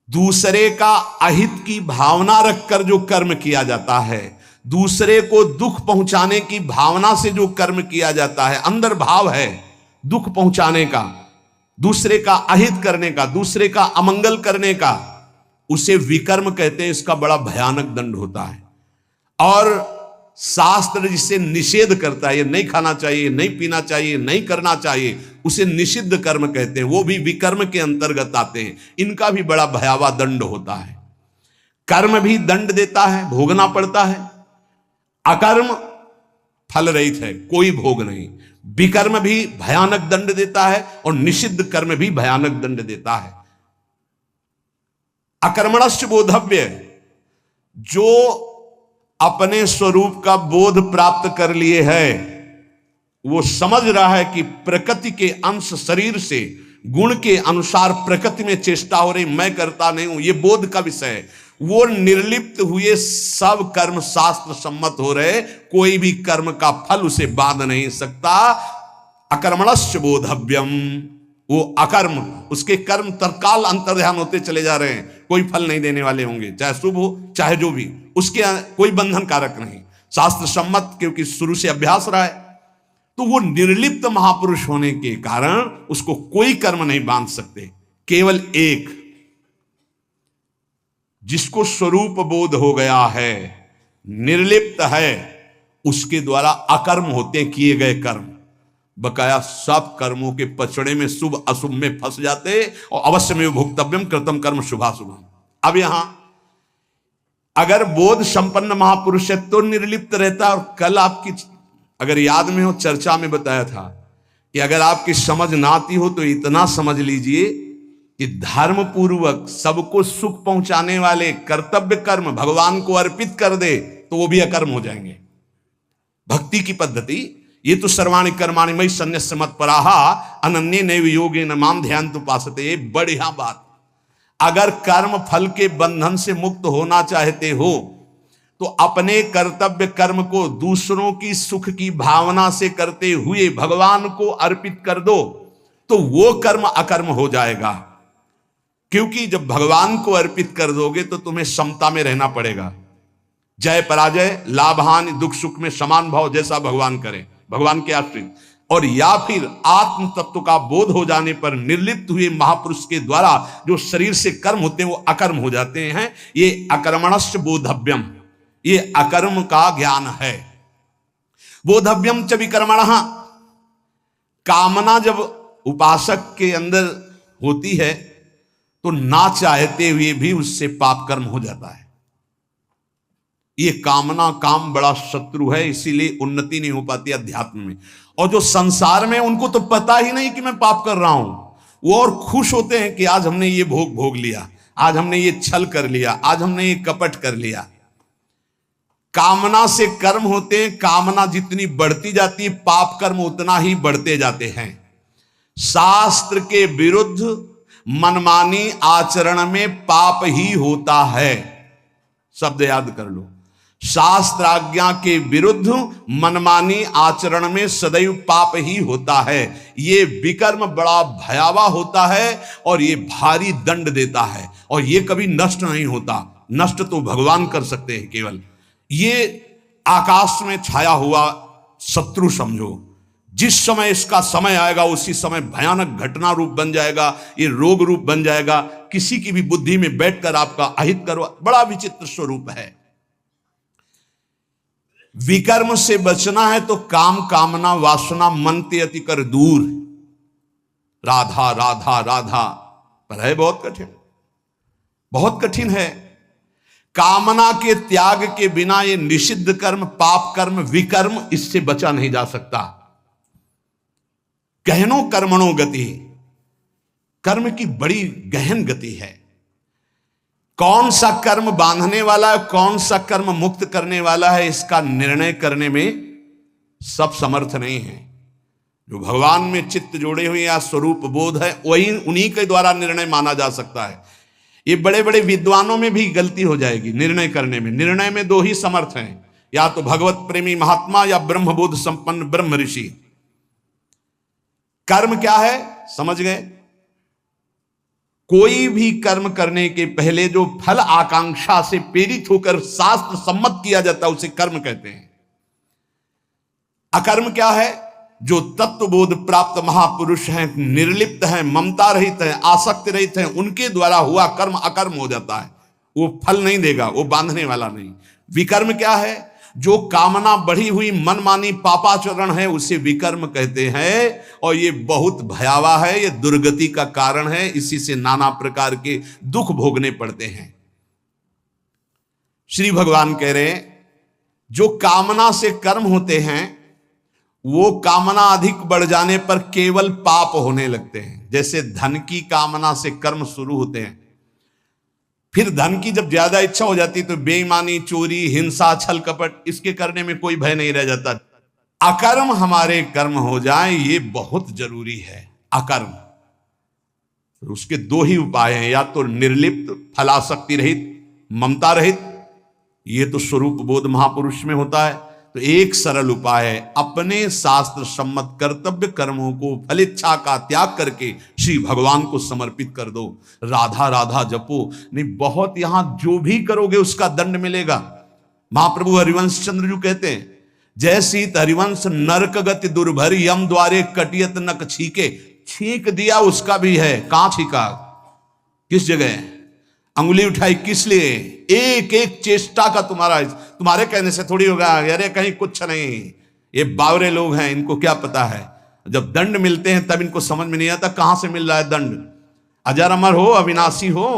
दूसरे का अहित की भावना रखकर जो कर्म किया जाता है, दूसरे को दुख पहुंचाने की भावना से जो कर्म किया जाता है, अंदर भाव है दुख पहुंचाने का, दूसरे का अहित करने का, दूसरे का अमंगल करने का, उसे विकर्म कहते हैं। इसका बड़ा भयानक दंड होता है। और शास्त्र जिसे निषेध करता है, ये नहीं खाना चाहिए, नहीं पीना चाहिए, नहीं करना चाहिए, उसे निषिद्ध कर्म कहते हैं। वो भी विकर्म के अंतर्गत आते हैं। इनका भी बड़ा भयावह दंड होता है। कर्म भी दंड देता है, भोगना पड़ता है। अकर्म फल रहित है, कोई भोग नहीं। विकर्म भी भयानक दंड देता है और निषिद्ध कर्म भी भयानक दंड देता है। अकर्मणश्च बोधव्य, जो अपने स्वरूप का बोध प्राप्त कर लिए है, वो समझ रहा है कि प्रकृति के अंश शरीर से गुण के अनुसार प्रकृति में चेष्टा हो रही, मैं करता नहीं हूं, ये बोध का विषय है। वो निर्लिप्त हुए सब कर्म शास्त्र सम्मत हो रहे, कोई भी कर्म का फल उसे बांध नहीं सकता। अकर्मणश्च बोधव्यम, वो अकर्म, उसके कर्म तत्काल अंतर्ध्यान होते चले जा रहे हैं, कोई फल नहीं देने वाले होंगे, चाहे शुभ हो चाहे जो भी, उसके कोई बंधन कारक नहीं, शास्त्र सम्मत, क्योंकि शुरू से अभ्यास रहा है। तो वो निर्लिप्त महापुरुष होने के कारण उसको कोई कर्म नहीं बांध सकते। केवल एक, जिसको स्वरूप बोध हो गया है, निर्लिप्त है, उसके द्वारा अकर्म होते किए गए कर्म। बकाया सब कर्मों के पचड़े में शुभ अशुभ में फंस जाते और अवश्य में भोक्तव्यम कृतम कर्म शुभाशुभम। अब यहां अगर बोध संपन्न महापुरुष है तो निर्लिप्त रहता। और कल आपकी अगर याद में हो, चर्चा में बताया था कि अगर आपकी समझ ना आती हो तो इतना समझ लीजिए कि धर्म पूर्वक सबको सुख पहुंचाने वाले कर्तव्य कर्म भगवान को अर्पित कर दे तो वो भी अकर्म हो जाएंगे। भक्ति की पद्धति ये तो सर्वाणि कर्माणि मयि सन्न्यस्य मत्पराः अनन्ये नैव योगेन मां ध्यायन्तु उपासते। बढ़िया बात। अगर कर्म फल के बंधन से मुक्त होना चाहते हो तो अपने कर्तव्य कर्म को दूसरों की सुख की भावना से करते हुए भगवान को अर्पित कर दो, तो वो कर्म अकर्म हो जाएगा। क्योंकि जब भगवान को अर्पित कर दोगे तो तुम्हें समता में रहना पड़ेगा। जय पराजय, लाभ हानि, दुख सुख में समान भाव, जैसा भगवान करे, भगवान के आश्रित। और या फिर आत्म तत्व का बोध हो जाने पर निर्लिप्त हुए महापुरुष के द्वारा जो शरीर से कर्म होते हैं वो अकर्म हो जाते हैं। ये अकर्मणश्च बोधव्यम, ये अकर्म का ज्ञान है। बोधव्यम च विकर्मणः, कामना जब उपासक के अंदर होती है तो ना चाहते हुए भी उससे पाप कर्म हो जाता है। ये कामना, काम बड़ा शत्रु है, इसीलिए उन्नति नहीं हो पाती अध्यात्म में। और जो संसार में, उनको तो पता ही नहीं कि मैं पाप कर रहा हूं, वो और खुश होते हैं कि आज हमने ये भोग लिया, आज हमने ये छल कर लिया, आज हमने ये कपट कर लिया। कामना से कर्म होते हैं, कामना जितनी बढ़ती जाती है पाप कर्म उतना ही बढ़ते जाते हैं। शास्त्र के विरुद्ध मनमानी आचरण में पाप ही होता है। शब्द याद कर लो, शास्त्र आज्ञा के विरुद्ध मनमानी आचरण में सदैव पाप ही होता है। ये विकर्म बड़ा भयावह होता है और ये भारी दंड देता है, और ये कभी नष्ट नहीं होता। नष्ट तो भगवान कर सकते हैं केवल। ये आकाश में छाया हुआ शत्रु समझो, जिस समय इसका समय आएगा उसी समय भयानक घटना रूप बन जाएगा, ये रोग रूप बन जाएगा। किसी की भी बुद्धि में बैठकर आपका अहित करो, बड़ा विचित्र स्वरूप है। विकर्म से बचना है तो काम, कामना, वासना मन ते अति कर दूर। राधा राधा राधा, पर है बहुत कठिन, बहुत कठिन है। कामना के त्याग के बिना ये निषिद्ध कर्म, पाप कर्म, विकर्म, इससे बचा नहीं जा सकता। गहनो कर्मणो गति, कर्म की बड़ी गहन गति है। कौन सा कर्म बांधने वाला है, कौन सा कर्म मुक्त करने वाला है, इसका निर्णय करने में सब समर्थ नहीं है। जो भगवान में चित्त जोड़े हुए या स्वरूप बोध है, वही उन्हीं के द्वारा निर्णय माना जा सकता है। ये बड़े बड़े विद्वानों में भी गलती हो जाएगी निर्णय करने में। निर्णय में दो ही समर्थ हैं, या तो भगवत प्रेमी महात्मा या ब्रह्मबोध संपन्न ब्रह्म ऋषि। कर्म क्या है समझ गए? कोई भी कर्म करने के पहले जो फल आकांक्षा से प्रेरित होकर शास्त्र सम्मत किया जाता है उसे कर्म कहते हैं। अकर्म क्या है? जो तत्वबोध प्राप्त महापुरुष हैं, निर्लिप्त हैं, ममता रहित हैं, आसक्त रहित हैं, उनके द्वारा हुआ कर्म अकर्म हो जाता है। वो फल नहीं देगा, वो बांधने वाला नहीं। विकर्म क्या है? जो कामना बढ़ी हुई मनमानी पापाचरण है उसे विकर्म कहते हैं, और ये बहुत भयावह है, ये दुर्गति का कारण है। इसी से नाना प्रकार के दुख भोगने पड़ते हैं। श्री भगवान कह रहे हैं जो कामना से कर्म होते हैं वो कामना अधिक बढ़ जाने पर केवल पाप होने लगते हैं। जैसे धन की कामना से कर्म शुरू होते हैं, फिर धन की जब ज्यादा इच्छा हो जाती तो बेईमानी, चोरी, हिंसा, छल कपट, इसके करने में कोई भय नहीं रह जाता। अकर्म हमारे कर्म हो जाए ये बहुत जरूरी है। अकर्म, उसके दो ही उपाय हैं, या तो निर्लिप्त, फलासक्ति रहित, ममता रहित, ये तो स्वरूप बोध महापुरुष में होता है। तो एक सरल उपाय है, अपने शास्त्र सम्मत कर्तव्य कर्मों को फलिच्छा का त्याग करके श्री भगवान को समर्पित कर दो। राधा राधा जपो, नहीं बहुत यहां जो भी करोगे उसका दंड मिलेगा। महाप्रभु हरिवंश चंद्र जी कहते हैं, जैसी हरिवंश नरक गति दुर्भर, यम द्वारे कटियत नक छीके। छींक दिया उसका भी है, कहां छीका, किस जगह अंगुली उठाई, किस लिए? एक एक चेष्टा का तुम्हारे कहने से थोड़ी होगा। अरे कहीं कुछ नहीं, ये बावरे लोग हैं, इनको क्या पता है। जब दंड मिलते हैं तब इनको समझ में नहीं आता कहां से मिल रहा है दंड। अजर अमर हो, अविनाशी हो,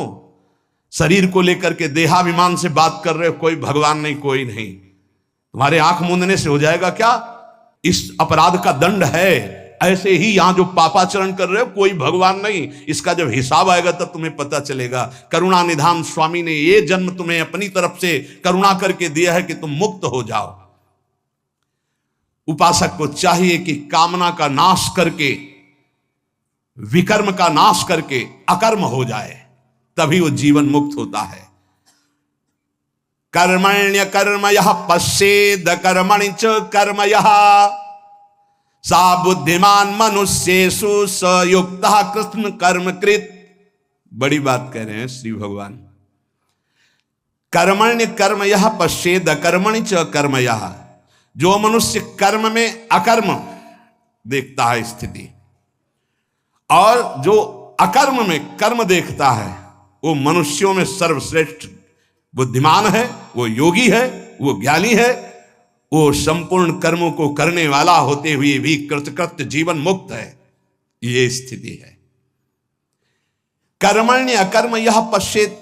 शरीर को लेकर के देहाभिमान से बात कर रहे हो, कोई भगवान नहीं, कोई नहीं। तुम्हारे आंख मूंदने से हो जाएगा क्या? इस अपराध का दंड है। ऐसे ही यहां जो पापाचरण कर रहे हो कोई भगवान नहीं, इसका जब हिसाब आएगा तब तुम्हें पता चलेगा। करुणा निधान स्वामी ने ये जन्म तुम्हें अपनी तरफ से करुणा करके दिया है कि तुम मुक्त हो जाओ। उपासक को चाहिए कि कामना का नाश करके, विकर्म का नाश करके अकर्म हो जाए, तभी वो जीवन मुक्त होता है। कर्मण्य कर्म यह पश्येद कर्मणि च कर्म यह, सा बुद्धिमान मनुष्येषु स युक्तः कृष्ण कर्म कृत। बड़ी बात कह रहे हैं श्री भगवान। कर्मण्य कर्म यह पश्येद कर्मणि च कर्म यह, जो मनुष्य कर्म में अकर्म देखता है स्थिति, और जो अकर्म में कर्म देखता है, वो मनुष्यों में सर्वश्रेष्ठ बुद्धिमान है, वो योगी है, वो ज्ञानी है, वो संपूर्ण कर्मों को करने वाला होते हुए भी कृतकृत्य जीवन मुक्त है। ये स्थिति है। कर्मण्य अकर्म यह पश्येत,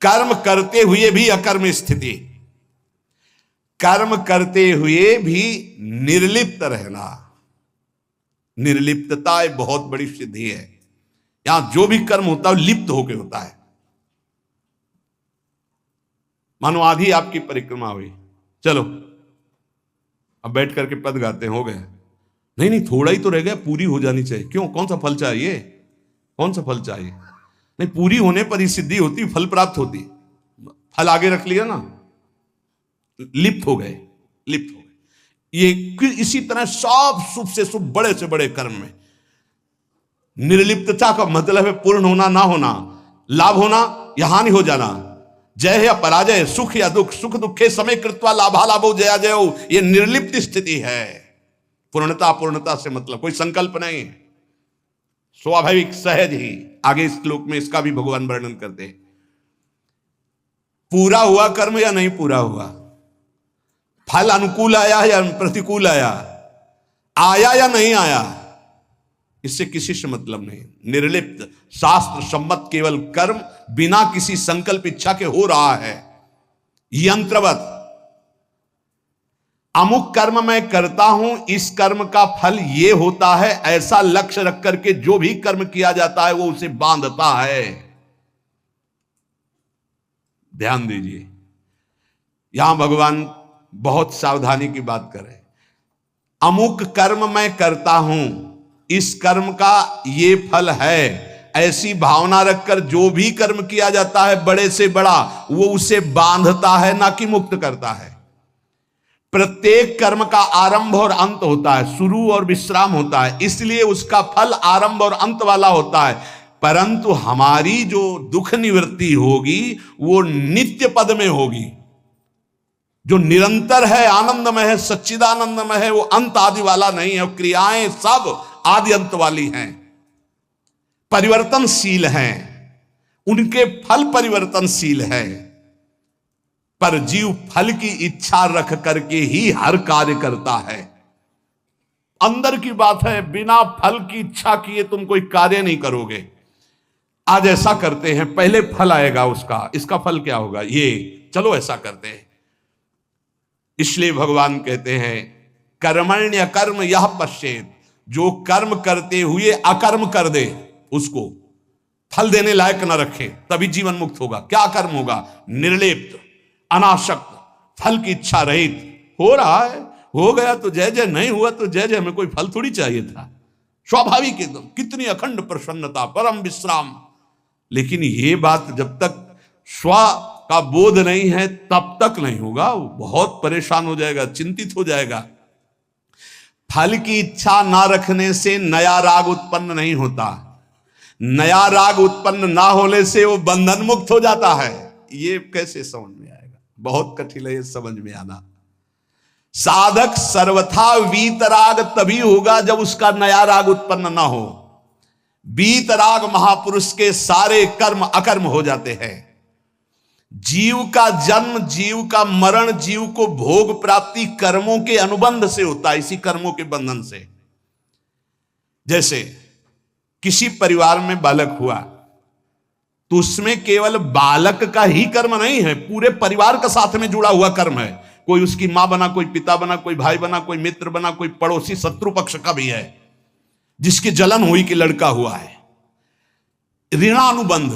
कर्म करते हुए भी अकर्म स्थिति, कर्म करते हुए भी निर्लिप्त रहना। निर्लिप्तता एक बहुत बड़ी सिद्धि है। यहां जो भी कर्म होता है लिप्त होकर होता है। मानो आधी आपकी परिक्रमा हुई, चलो अब बैठ करके पद गाते हैं, हो गया। नहीं नहीं, थोड़ा ही तो रह गया, पूरी हो जानी चाहिए। क्यों, कौन सा फल चाहिए, कौन सा फल चाहिए? नहीं, पूरी होने पर ही सिद्धि होती, फल प्राप्त होती। फल आगे रख लिया ना, लिप्त हो गए, लिप्त हो गए। ये इसी तरह सब शुभ से शुभ, बड़े से बड़े कर्म में निर्लिप्तता का मतलब है पूर्ण होना, ना होना, लाभ होना या हानि हो जाना, जय या पराजय, सुख या दुख, सुख दुखे समय कृत्वा लाभा लाभो जया जयो। ये निर्लिप्त स्थिति है। पूर्णता, पूर्णता से मतलब कोई संकल्प नहीं है, स्वाभाविक सहज ही। आगे इस श्लोक में इसका भी भगवान वर्णन करते हैं। पूरा हुआ कर्म या नहीं पूरा हुआ, फल अनुकूल आया या प्रतिकूल आया, आया या नहीं आया, इससे किसी से मतलब नहीं। निर्लिप्त, शास्त्र सम्मत केवल कर्म बिना किसी संकल्प इच्छा के हो रहा है। यंत्रवत अमुक कर्म मैं करता हूं, इस कर्म का फल ये होता है, ऐसा लक्ष्य रख करके जो भी कर्म किया जाता है वो उसे बांधता है। ध्यान दीजिए, यहां भगवान बहुत सावधानी की बात कर रहे हैं। अमुक कर्म मैं करता हूं, इस कर्म का ये फल है, ऐसी भावना रखकर जो भी कर्म किया जाता है बड़े से बड़ा, वो उसे बांधता है, ना कि मुक्त करता है। प्रत्येक कर्म का आरंभ और अंत होता है, शुरू और विश्राम होता है, इसलिए उसका फल आरंभ और अंत वाला होता है। परंतु हमारी जो दुख निवृत्ति होगी वो नित्य पद में होगी, जो निरंतर है, आनंदमय है, सच्चिदानंदमय है, वो अंत आदि वाला नहीं है। क्रियाएं सब आदि अंत वाली हैं, परिवर्तनशील हैं, उनके फल परिवर्तनशील है, पर जीव फल की इच्छा रख करके ही हर कार्य करता है। अंदर की बात है, बिना फल की इच्छा किए तुम कोई कार्य नहीं करोगे। आज ऐसा करते हैं, पहले फल आएगा उसका, इसका फल क्या होगा, ये चलो ऐसा करते हैं। इसलिए भगवान कहते हैं कर्मण्य कर्म यह पश्चेत, जो कर्म करते हुए अकर्म कर दे उसको फल देने लायक न रखे, तभी जीवन मुक्त होगा। क्या कर्म होगा, निर्लिप्त, अनासक्त, फल की इच्छा रहित। हो रहा है, हो गया तो जय जय, नहीं हुआ तो जय जय, हमें कोई फल थोड़ी चाहिए था, स्वाभाविक एकदम। कितनी अखंड प्रसन्नता, परम विश्राम। लेकिन ये बात जब तक स्व का बोध नहीं है तब तक नहीं होगा, वो बहुत परेशान हो जाएगा, चिंतित हो जाएगा। फल की इच्छा ना रखने से नया राग उत्पन्न नहीं होता, नया राग उत्पन्न ना होने से वो बंधन मुक्त हो जाता है। ये कैसे समझ में आएगा, बहुत कठिन है ये समझ में आना। साधक सर्वथा वीतराग तभी होगा जब उसका नया राग उत्पन्न ना हो। वीतराग महापुरुष के सारे कर्म अकर्म हो जाते हैं। जीव का जन्म, जीव का मरण, जीव को भोग प्राप्ति कर्मों के अनुबंध से होता है, इसी कर्मों के बंधन से। जैसे किसी परिवार में बालक हुआ तो उसमें केवल बालक का ही कर्म नहीं है, पूरे परिवार का साथ में जुड़ा हुआ कर्म है। कोई उसकी मां बना, कोई पिता बना, कोई भाई बना, कोई मित्र बना, कोई पड़ोसी शत्रु पक्ष का भी है जिसकी जलन हुई कि लड़का हुआ है। ऋणानुबंध,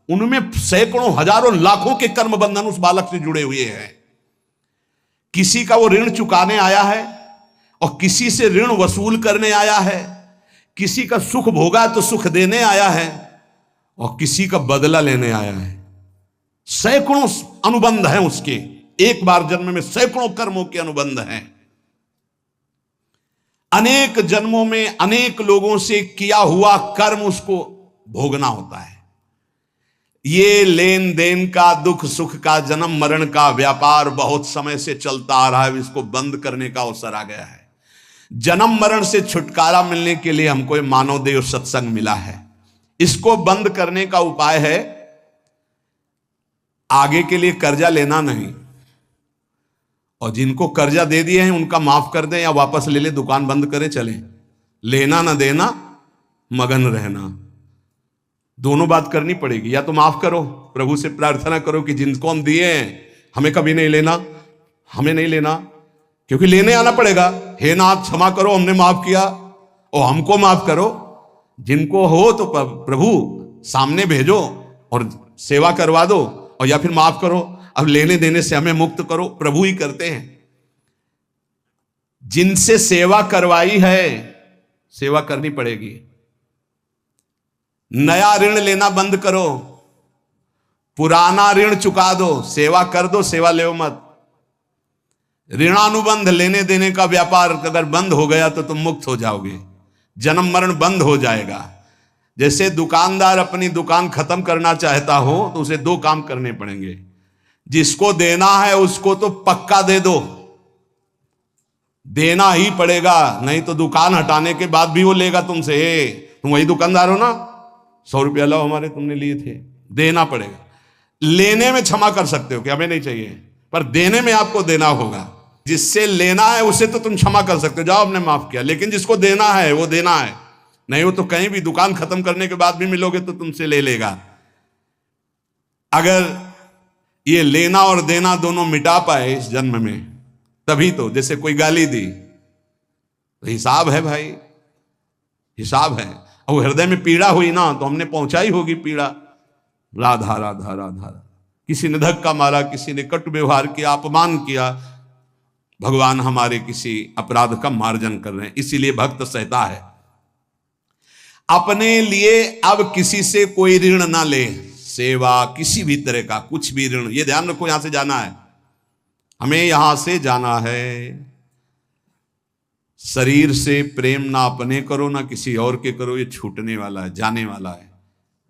उनमें सैकड़ों हजारों लाखों के कर्म बंधन उस बालक से जुड़े हुए हैं। किसी का वो ऋण चुकाने आया है और किसी से ऋण वसूल करने आया है, किसी का सुख भोगा तो सुख देने आया है और किसी का बदला लेने आया है। सैकड़ों अनुबंध हैं उसके, एक बार जन्म में सैकड़ों कर्मों के अनुबंध हैं। अनेक जन्मों में अनेक लोगों से किया हुआ कर्म उसको भोगना होता है। ये लेन देन का, दुख सुख का, जन्म मरण का व्यापार बहुत समय से चलता आ रहा है, इसको बंद करने का अवसर आ गया है। जन्म मरण से छुटकारा मिलने के लिए हमको मानव देव सत्संग मिला है। इसको बंद करने का उपाय है आगे के लिए कर्जा लेना नहीं, और जिनको कर्जा दे दिए हैं उनका माफ कर दें या वापस ले ले, दुकान बंद करें चलें। लेना ना देना, मगन रहना, दोनों बात करनी पड़ेगी। या तो माफ करो, प्रभु से प्रार्थना करो कि जिनको हम दिए हैं हमें कभी नहीं लेना, हमें नहीं लेना, क्योंकि लेने आना पड़ेगा। हे नाथ क्षमा करो, हमने माफ किया, और हमको माफ करो। जिनको हो तो प्रभु सामने भेजो और सेवा करवा दो, और या फिर माफ करो, अब लेने देने से हमें मुक्त करो। प्रभु ही करते हैं। जिनसे सेवा करवाई है सेवा करनी पड़ेगी। नया ऋण लेना बंद करो, पुराना ऋण चुका दो, सेवा कर दो, सेवा ले मत। ऋणानुबंध, लेने देने का व्यापार अगर बंद हो गया तो तुम मुक्त हो जाओगे, जन्म मरण बंद हो जाएगा। जैसे दुकानदार अपनी दुकान खत्म करना चाहता हो तो उसे दो काम करने पड़ेंगे। जिसको देना है उसको तो पक्का दे दो, देना ही पड़ेगा, नहीं तो दुकान हटाने के बाद भी वो लेगा तुमसे। हे तुम वही दुकानदार हो ना, 100 रुपया लाओ हमारे, तुमने लिए थे, देना पड़ेगा। लेने में क्षमा कर सकते हो कि हमें नहीं चाहिए, पर देने में आपको देना होगा। जिससे लेना है उसे तो तुम क्षमा कर सकते हो, जाओ हमने माफ किया, लेकिन जिसको देना है वो देना है। नहीं, वो तो कहीं भी दुकान खत्म करने के बाद भी मिलोगे तो तुमसे ले लेगा। अगर ये लेना और देना दोनों मिटा पाए इस जन्म में, तभी तो। जैसे कोई गाली दी तो हिसाब है भाई, हिसाब है। और हृदय में पीड़ा हुई ना तो हमने पहुंचाई होगी पीड़ा। राधा राधा राधा, किसी ने धक्का मारा, किसी ने कटु व्यवहार किया, अपमान किया, भगवान हमारे किसी अपराध का मार्जन कर रहे हैं, इसीलिए भक्त सहता है। अपने लिए अब किसी से कोई ऋण ना ले, सेवा किसी भी तरह का कुछ भी ऋण, ये ध्यान रखो, यहां से जाना है, हमें यहां से जाना है। शरीर से प्रेम ना अपने करो ना किसी और के करो, ये छूटने वाला है, जाने वाला है।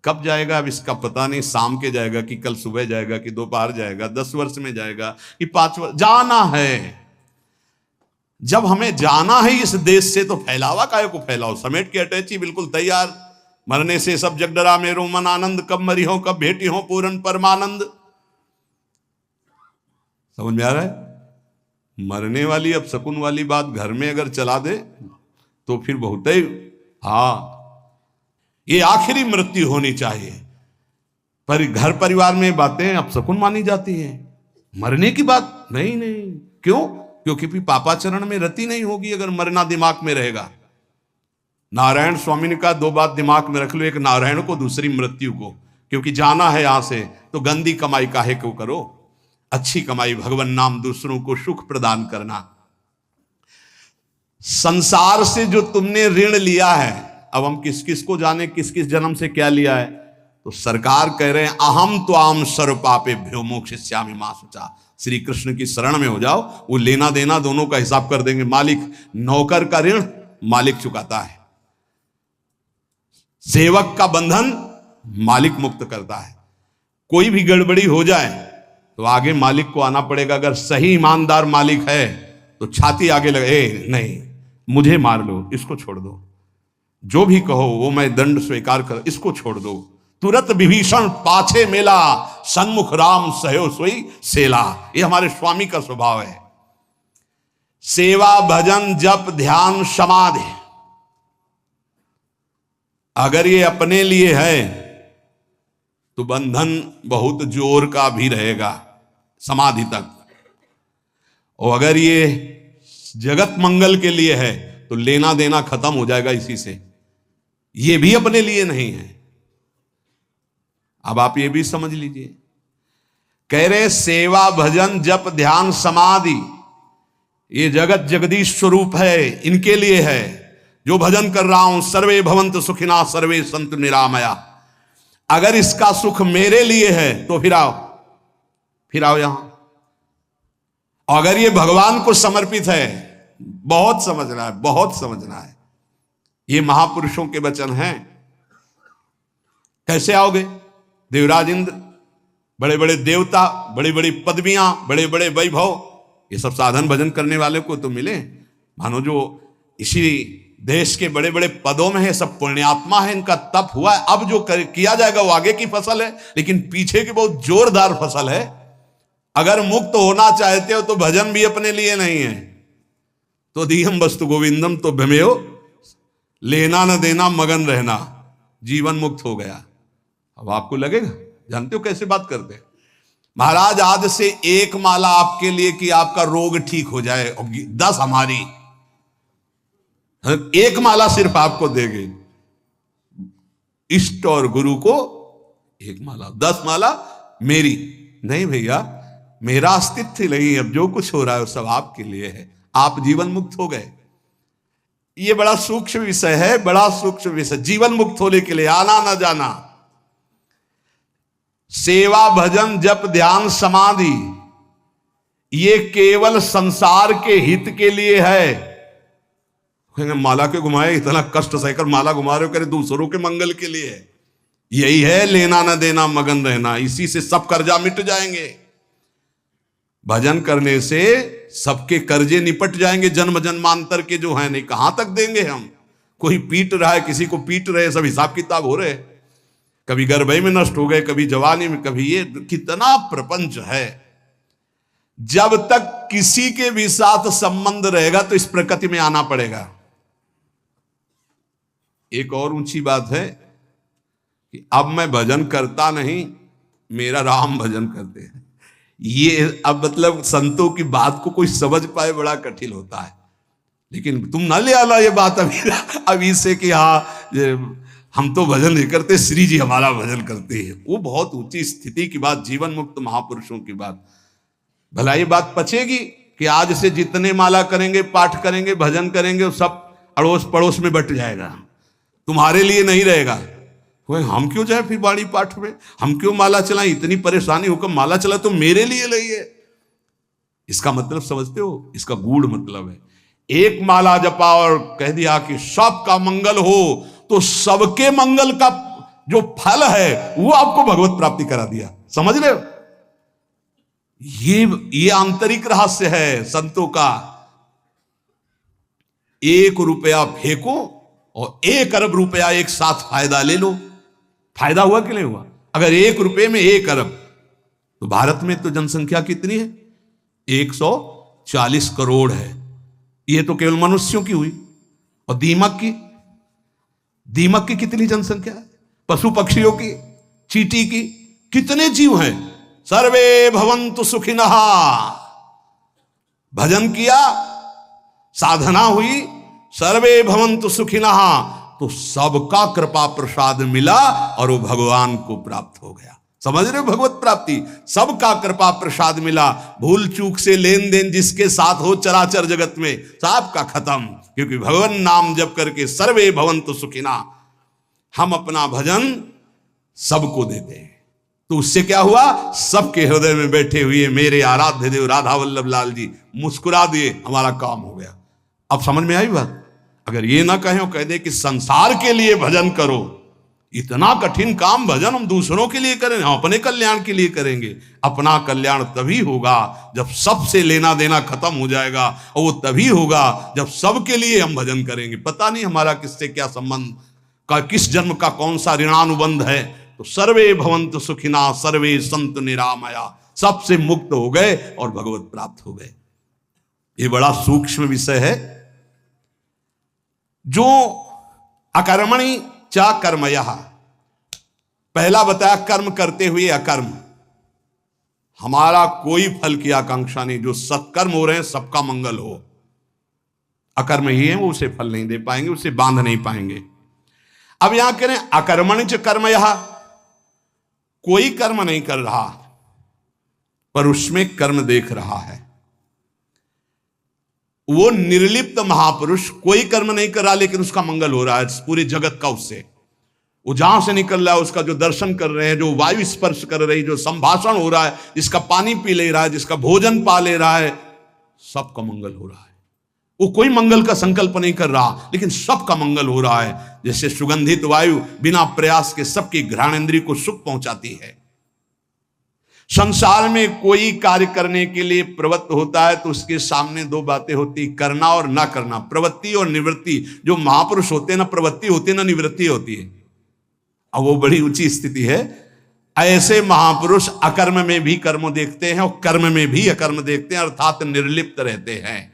कब जाएगा अब इसका पता नहीं, शाम के जाएगा कि कल सुबह जाएगा कि दोपहर जाएगा, 10 वर्ष में जाएगा कि 5 वर्ष, जाना है। जब हमें जाना है इस देश से तो फैलावा काहे को फैलाओ, समेट के अटैची बिल्कुल तैयार। मरने से सब जग डरा मेरो मन आनंद, कब मरी हो कब भेटी हो पूर्ण परमानंद। समझ में आ रहा है? मरने वाली अब शकुन वाली बात घर में अगर चला दे तो फिर बहुत ही, हाँ ये आखिरी मृत्यु होनी चाहिए। पर घर परिवार में बातें अब शकुन मानी जाती है, मरने की बात नहीं। नहीं क्यों? क्योंकि फिर पापाचरण में रति नहीं होगी अगर मरना दिमाग में रहेगा। नारायण स्वामी ने कहा 2 बात दिमाग में रख लो, एक नारायण को, दूसरी मृत्यु को। क्योंकि जाना है यहां से तो गंदी कमाई काहे को करो, अच्छी कमाई भगवान नाम, दूसरों को सुख प्रदान करना। संसार से जो तुमने ऋण लिया है, अब हम किस किस को जाने किस किस जन्म से क्या लिया है, तो सरकार कह रहे हैं अहम त्वाम सर्व पापे भ्यो मोक्षयिष्यामि मा शुचा। श्री कृष्ण की शरण में हो जाओ, वो लेना देना दोनों का हिसाब कर देंगे। मालिक, नौकर का ऋण मालिक चुकाता है, सेवक का बंधन मालिक मुक्त करता है। कोई भी गड़बड़ी हो जाए तो आगे मालिक को आना पड़ेगा। अगर सही ईमानदार मालिक है तो छाती आगे लगे, नहीं मुझे मार लो, इसको छोड़ दो, जो भी कहो वो मैं दंड स्वीकार कर, इसको छोड़ दो। तुरंत विभीषण पाछे मेला, सन्मुख राम सहयो सोई सेला। ये हमारे स्वामी का स्वभाव है। सेवा भजन जप ध्यान समाधि, अगर ये अपने लिए है तो बंधन बहुत जोर का भी रहेगा समाधि तक, और अगर ये जगत मंगल के लिए है तो लेना देना खत्म हो जाएगा इसी से। ये भी अपने लिए नहीं है। अब आप ये भी समझ लीजिए, कह रहे सेवा भजन जप ध्यान समाधि ये जगत जगदीश स्वरूप है, इनके लिए है। जो भजन कर रहा हूं, सर्वे भवन्तु सुखिना सर्वे सन्तु निरामया, अगर इसका सुख मेरे लिए है तो फिर आओ यहां। अगर ये भगवान को समर्पित है, बहुत समझना है, बहुत समझना है, ये महापुरुषों के वचन हैं। कैसे आओगे? देवराज इंद्र, बड़े बड़े देवता, बड़ी बड़ी पदवियां, बड़े बड़े वैभव, ये सब साधन भजन करने वाले को तो मिले। मानो जो इसी देश के बड़े बड़े पदों में है, सब पुण्यात्मा है, इनका तप हुआ है। अब जो किया जाएगा वो आगे की फसल है, लेकिन पीछे की बहुत जोरदार फसल है। अगर मुक्त होना चाहते हो तो भजन भी अपने लिए नहीं है, तो दीहम वस्तु गोविंदम तो भ्रमेयो, लेना न देना मगन रहना, जीवन मुक्त हो गया। अब आपको लगेगा, जानते हो कैसे बात करते हैं महाराज, आज से 1 माला आपके लिए कि आपका रोग ठीक हो जाए, 10 हमारी, 1 माला सिर्फ आपको देंगे। इष्ट और गुरु को 1 माला, 10 माला मेरी नहीं भैया, मेरा अस्तित्व नहीं। अब जो कुछ हो रहा है वो सब आपके लिए है, आप जीवन मुक्त हो गए। ये बड़ा सूक्ष्म विषय है, बड़ा सूक्ष्म विषय। जीवन मुक्त होने के लिए आना न जाना, सेवा भजन जप ध्यान समाधि, ये केवल संसार के हित के लिए है। माला के घुमाए, इतना कष्ट सहकर माला घुमा रहे हो, करे दूसरों के मंगल के लिए है। यही है लेना न देना मगन रहना, इसी से सब कर्जा मिट जाएंगे। भजन करने से सबके कर्जे निपट जाएंगे, जन्म जन्मांतर के जो हैं। नहीं कहां तक देंगे हम? कोई पीट रहा है, किसी को पीट रहे, सब हिसाब किताब हो रहे, कभी गर्भई में नष्ट हो गए, कभी जवानी में, कभी ये, कितना प्रपंच है। जब तक किसी के भी साथ संबंध रहेगा तो इस प्रकृति में आना पड़ेगा। एक और ऊंची बात है कि अब मैं भजन करता नहीं, मेरा राम भजन करते हैं। ये अब मतलब संतों की बात को कोई समझ पाए बड़ा कठिन होता है। लेकिन तुम ना ले आना ये बात अभी से कि हाँ हम तो भजन नहीं करते, श्री जी हमारा भजन करते हैं। वो बहुत ऊंची स्थिति की बात, जीवन मुक्त महापुरुषों की बात। भला ये बात पचेगी कि आज से जितने माला करेंगे, पाठ करेंगे, भजन करेंगे, वो सब अड़ोस पड़ोस में बट जाएगा, तुम्हारे लिए नहीं रहेगा। हम क्यों जाए फिर बाड़ी पाठ में, हम क्यों माला चलाएं, इतनी परेशानी होकर माला चला तो मेरे लिए नहीं है। इसका मतलब समझते हो? इसका गूढ़ मतलब है, एक माला जपा और कह दिया कि सबका मंगल हो, तो सबके मंगल का जो फल है वो आपको भगवत प्राप्ति करा दिया। समझ रहे हो? ये आंतरिक रहस्य है संतों का। 1 रुपया फेंको और 1 अरब रुपया एक साथ फायदा ले लो। फायदा हुआ कि नहीं हुआ? अगर 1 रुपये में 1 अरब, तो भारत में तो जनसंख्या कितनी है? 140 करोड़ है। ये तो केवल मनुष्यों की हुई। और दीमक की कितनी जनसंख्या है? पशु पक्षियों की, चींटी की, कितने जीव हैं? सर्वे भवन्तु सुखिनः। भजन किया, साधना हुई, सर्वे भवन्तु सुखिनः, तो सबका कृपा प्रसाद मिला और वो भगवान को प्राप्त हो गया। समझ रहे हो? भगवत प्राप्ति, सबका कृपा प्रसाद मिला। भूल चूक से लेन देन जिसके साथ हो चराचर जगत में, सबका खत्म। क्योंकि भगवान नाम जप करके सर्वे भवन्तु सुखिनः, हम अपना भजन सबको देते हैं। तो उससे क्या हुआ? सबके हृदय में बैठे हुए मेरे आराध्य देव राधा वल्लभ लाल जी मुस्कुरा दिए, हमारा काम हो गया। अब समझ में आई बात? अगर ये ना कहें, कह दे कि संसार के लिए भजन करो, इतना कठिन काम भजन हम दूसरों के लिए करें, हम अपने कल्याण के लिए करेंगे। अपना कल्याण तभी होगा जब सबसे लेना देना खत्म हो जाएगा, और वो तभी होगा जब सबके लिए हम भजन करेंगे। पता नहीं हमारा किससे क्या संबंध, का किस जन्म का कौन सा ऋणानुबंध है। तो सर्वे भवन्तु सुखिनः सर्वे सन्तु निरामया, सबसे मुक्त हो गए और भगवत प्राप्त हो गए। ये बड़ा सूक्ष्म विषय है। जो अकर्मणि च कर्मयः, पहला बताया कर्म करते हुए अकर्म, हमारा कोई फल की आकांक्षा नहीं। जो सत्कर्म हो रहे हैं सबका मंगल हो। अकर्म ही है वो उसे फल नहीं दे पाएंगे, उसे बांध नहीं पाएंगे। अब यहां कह रहे हैं अकर्मणि च कर्मयः, कोई कर्म नहीं कर रहा पर उसमें कर्म देख रहा है। वो निर्लिप्त महापुरुष कोई कर्म नहीं कर रहा लेकिन उसका मंगल हो रहा है पूरे जगत का। उससे वो जहां से निकल रहा है, उसका जो दर्शन कर रहे हैं, जो वायु स्पर्श कर रही, जो संभाषण हो रहा है, जिसका पानी पी ले रहा है, जिसका भोजन पा ले रहा है, सबका मंगल हो रहा है। वो कोई मंगल का संकल्प नहीं कर रहा लेकिन सबका मंगल हो रहा है। जैसे सुगंधित वायु बिना प्रयास के सबकी घ्राणेंद्रिय को सुख पहुंचाती है। संसार में कोई कार्य करने के लिए प्रवृत्त होता है तो उसके सामने 2 बातें होती, करना और ना करना, प्रवृत्ति और निवृत्ति। जो महापुरुष होते हैं ना प्रवृत्ति होती है ना निवृत्ति होती है। अब वो बड़ी ऊंची स्थिति है। ऐसे महापुरुष अकर्म में भी कर्म देखते हैं और कर्म में भी अकर्म देखते हैं, अर्थात निर्लिप्त रहते हैं।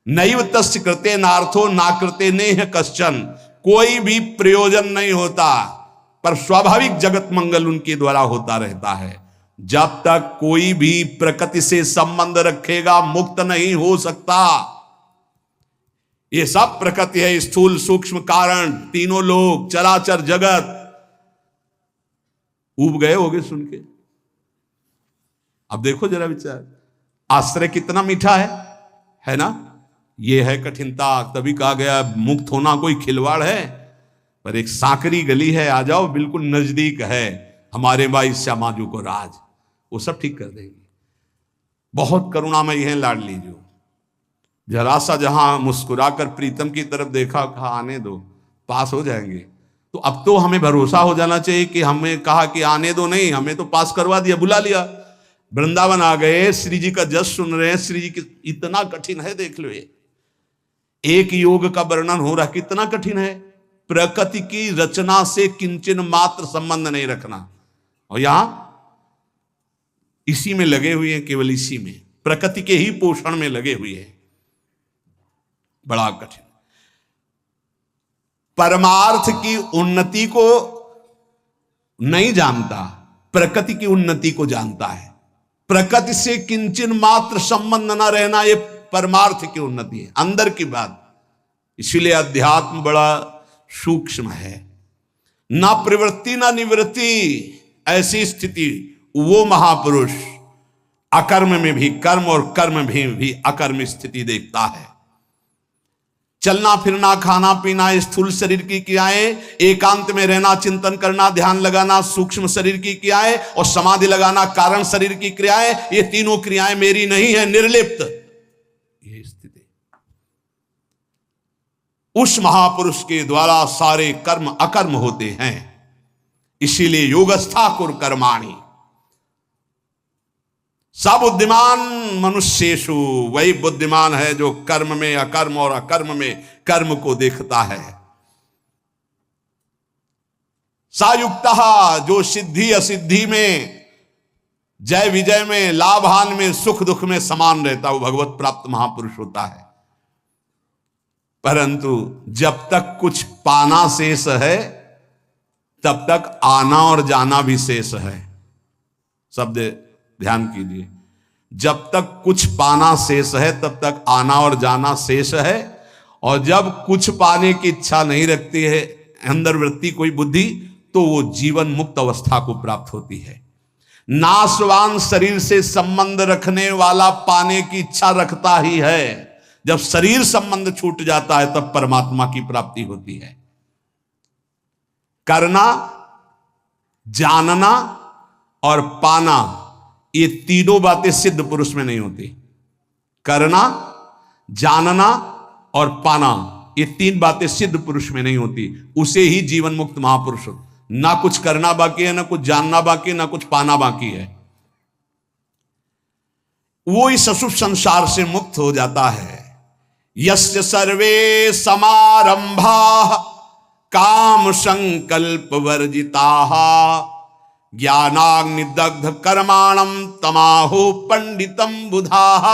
नैव तस्य कृते नार्थो ना कृते नेह कश्चन, कोई भी प्रयोजन नहीं होता पर स्वाभाविक जगत मंगल उनके द्वारा होता रहता है। जब तक कोई भी प्रकृति से संबंध रखेगा मुक्त नहीं हो सकता। ये सब प्रकृति है, स्थूल सूक्ष्म कारण, तीनों लोग, चराचर जगत। ऊब गए होगे सुन के? अब देखो जरा विचार, आश्रय कितना मीठा है ना? ये है कठिनता। तभी कहा गया मुक्त होना कोई खिलवाड़ है, पर एक सांकरी गली है, आ जाओ, बिल्कुल नजदीक है। हमारे भाई श्यामाजू को राज, वो सब ठीक कर देंगे। बहुत करुणामयी है लाडली जो। जरा सा जहां मुस्कुराकर प्रीतम की तरफ देखा, कहा आने दो, पास हो जाएंगे। तो अब तो हमें भरोसा हो जाना चाहिए कि हमें कहा कि आने दो नहीं, हमें तो पास करवा दिया, बुला लिया। वृंदावन आ गए, श्री जी का जस सुन रहे हैं। श्री जी की इतना कठिन है, देख लो। ये एक योग का वर्णन हो रहा, कितना कठिन है। प्रकृति की रचना से किंचन मात्र संबंध नहीं रखना, और यहां इसी में लगे हुए हैं, केवल इसी में, प्रकृति के ही पोषण में लगे हुए हैं। बड़ा कठिन। परमार्थ की उन्नति को नहीं जानता, प्रकृति की उन्नति को जानता है। प्रकृति से किंचन मात्र संबंध न रहना, यह परमार्थ की उन्नति है, अंदर की बात। इसीलिए अध्यात्म बड़ा सूक्ष्म है। ना प्रवृत्ति ना निवृत्ति, ऐसी स्थिति वो महापुरुष अकर्म में भी कर्म और कर्म में भी अकर्म स्थिति देखता है। चलना फिरना, खाना पीना, स्थूल शरीर की क्रियाएं, एकांत में रहना, चिंतन करना, ध्यान लगाना, सूक्ष्म शरीर की क्रियाएं, और समाधि लगाना, कारण शरीर की क्रियाएं, ये तीनों क्रियाएं मेरी नहीं है, निर्लिप्त। ये स्थिति उस महापुरुष के द्वारा सारे कर्म अकर्म होते हैं। इसीलिए योगस्था कुर कर्माणि। सब बुद्धिमान मनुष्येषु, वही बुद्धिमान है जो कर्म में अकर्म और अकर्म में कर्म को देखता है। सायुक्तः, जो सिद्धि असिद्धि में, जय विजय में, लाभ हानि में, सुख दुख में समान रहता, वो भगवत प्राप्त महापुरुष होता है। परंतु जब तक कुछ पाना शेष है तब तक आना और जाना भी शेष है। शब्द ध्यान कीजिए, जब तक कुछ पाना शेष है तब तक आना और जाना शेष है, और जब कुछ पाने की इच्छा नहीं रखती है अंदर वृत्ति कोई बुद्धि, तो वो जीवन मुक्त अवस्था को प्राप्त होती है। नाशवान शरीर से संबंध रखने वाला पाने की इच्छा रखता ही है। जब शरीर संबंध छूट जाता है तब परमात्मा की प्राप्ति होती है। करना, जानना और पाना, ये तीनों बातें सिद्ध पुरुष में नहीं होती। करना, जानना और पाना, ये तीन बातें सिद्ध पुरुष में नहीं होती। उसे ही जीवन मुक्त महापुरुष होता। ना कुछ करना बाकी है, ना कुछ जानना बाकी है, ना कुछ पाना बाकी है। वो इस अशुभ संसार से मुक्त हो जाता है। यस्य सर्वे समारंभा काम संकल्प वर्जिताः ज्ञानाग्निदग्ध कर्माणम तमाहो पंडितम बुधाः।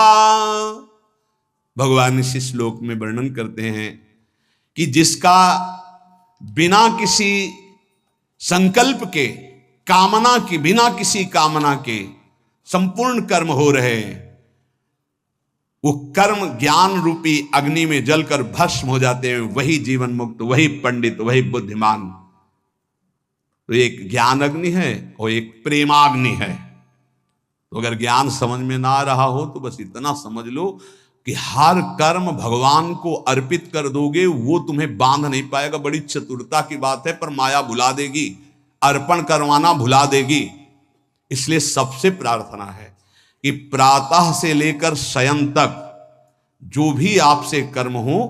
भगवान इस श्लोक में वर्णन करते हैं कि जिसका बिना किसी संकल्प के, कामना की, बिना किसी कामना के संपूर्ण कर्म हो रहे हैं, वो कर्म ज्ञान रूपी अग्नि में जलकर भस्म हो जाते हैं, वही जीवन मुक्त, वही पंडित, वही बुद्धिमान। तो एक ज्ञान अग्नि है और एक प्रेमाग्नि है। तो अगर ज्ञान समझ में ना आ रहा हो तो बस इतना समझ लो कि हर कर्म भगवान को अर्पित कर दोगे, वो तुम्हें बांध नहीं पाएगा। बड़ी चतुरता की बात है, पर माया भुला देगी, अर्पण करवाना भुला देगी। इसलिए सबसे प्रार्थना है कि प्रातः से लेकर शयन तक जो भी आपसे कर्म हो,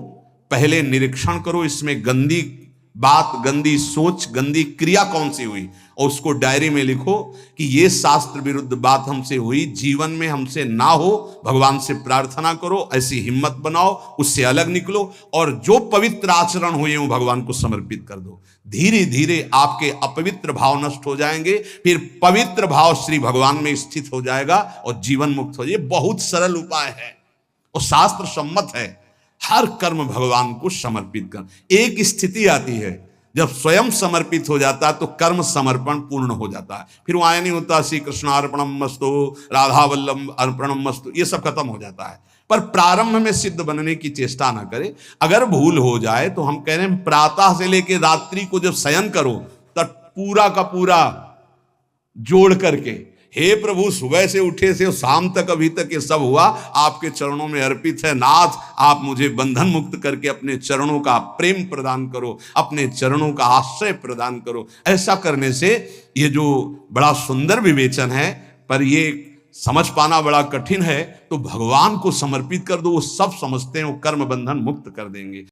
पहले निरीक्षण करो, इसमें गंदी बात, गंदी सोच, गंदी क्रिया कौन सी हुई, और उसको डायरी में लिखो कि ये शास्त्र विरुद्ध बात हमसे हुई, जीवन में हमसे ना हो, भगवान से प्रार्थना करो, ऐसी हिम्मत बनाओ, उससे अलग निकलो, और जो पवित्र आचरण हुए वो भगवान को समर्पित कर दो। धीरे धीरे आपके अपवित्र भाव नष्ट हो जाएंगे, फिर पवित्र भाव श्री भगवान में स्थित हो जाएगा और जीवन मुक्त हो जाए। बहुत सरल उपाय है और शास्त्र सम्मत है। हर कर्म भगवान को समर्पित कर। एक स्थिति आती है जब स्वयं समर्पित हो जाता है तो कर्म समर्पण पूर्ण हो जाता है। फिर वहां नहीं होता श्री कृष्णार्पणम मस्तु, राधा वल्लभ अर्पणम मस्तु, ये सब खत्म हो जाता है। पर प्रारंभ में सिद्ध बनने की चेष्टा ना करे। अगर भूल हो जाए तो हम कह रहे हैं प्रातः से लेकर रात्रि को जब शयन करो तब पूरा का पूरा जोड़ करके, हे प्रभु सुबह से उठे से शाम तक अभी तक ये सब हुआ, आपके चरणों में अर्पित है नाथ, आप मुझे बंधन मुक्त करके अपने चरणों का प्रेम प्रदान करो, अपने चरणों का आश्रय प्रदान करो। ऐसा करने से ये जो बड़ा सुंदर विवेचन है, पर ये समझ पाना बड़ा कठिन है, तो भगवान को समर्पित कर दो, वो सब समझते हैं, वो कर्म बंधन मुक्त कर देंगे।